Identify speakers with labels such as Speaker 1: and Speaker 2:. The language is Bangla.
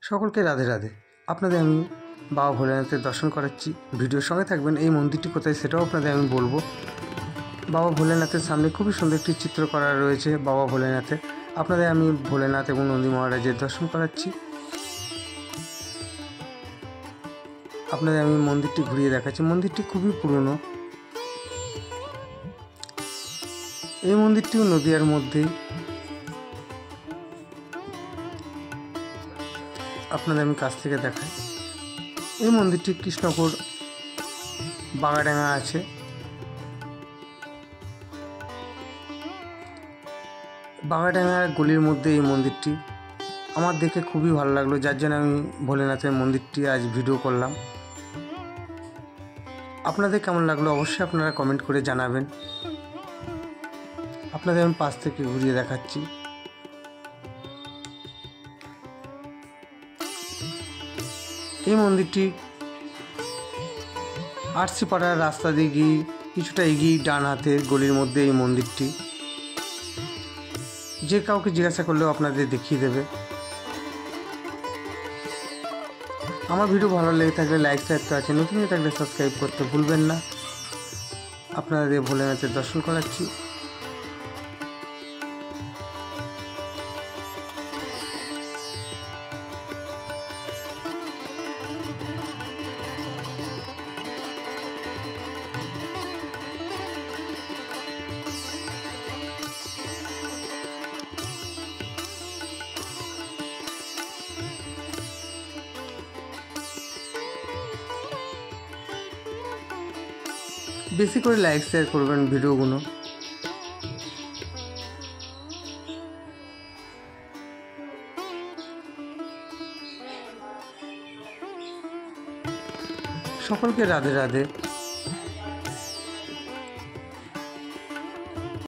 Speaker 1: সকলকে রাধে রাধে। আপনাদের আমি বাবা ভোলেনাথের দর্শন করাচ্ছি। ভিডিওর সঙ্গে থাকবেন। এই মন্দিরটি কোথায় সেটাও আপনাদের আমি বলবো। বাবা ভোলেনাথের সামনে খুবই সুন্দর একটি চিত্র করা রয়েছে বাবা ভোলেনাথের। আপনাদের আমি ভোলেনাথ এবং নন্দী মহারাজের দর্শন করাচ্ছি। আপনাদের আমি মন্দিরটি ঘুরিয়ে দেখাচ্ছি। মন্দিরটি খুবই পুরনো। এই মন্দিরটিও নদিয়ার মধ্যেই। আপনাদের আমি কাছ থেকে দেখাই। এই মন্দিরটি কৃষ্ণপুর বাগাডাঙ্গা আছে। বাগাডাঙ্গার গলির মধ্যে এই মন্দিরটি। আমার দেখে খুবই ভালো লাগলো, যার জন্য আমি ভোলেনাথের মন্দিরটি আজ ভিডিও করলাম। আপনাদের কেমন লাগলো অবশ্যই আপনারা কমেন্ট করে জানাবেন। আপনাদের আমি পাশ থেকে ঘুরিয়ে দেখাচ্ছি। এই মন্দিরটি আরসি পাড়ার রাস্তা দিয়ে গিয়ে কিছুটা এগিয়ে ডান হাতের গলির মধ্যে এই মন্দিরটি। যে কাউকে জিজ্ঞাসা করলেও আপনাদের দেখিয়ে দেবে। আমার ভিডিও ভালো লেগে থাকলে লাইক শেয়ার তো আছে, নতুন হয়ে থাকলে সাবস্ক্রাইব করতে ভুলবেন না। আপনাদের ভোলেনাথের দর্শন করাচ্ছি। বেশি করে লাইক শেয়ার করবেন ভিডিওগুলো। সকলকে রাধে রাধে।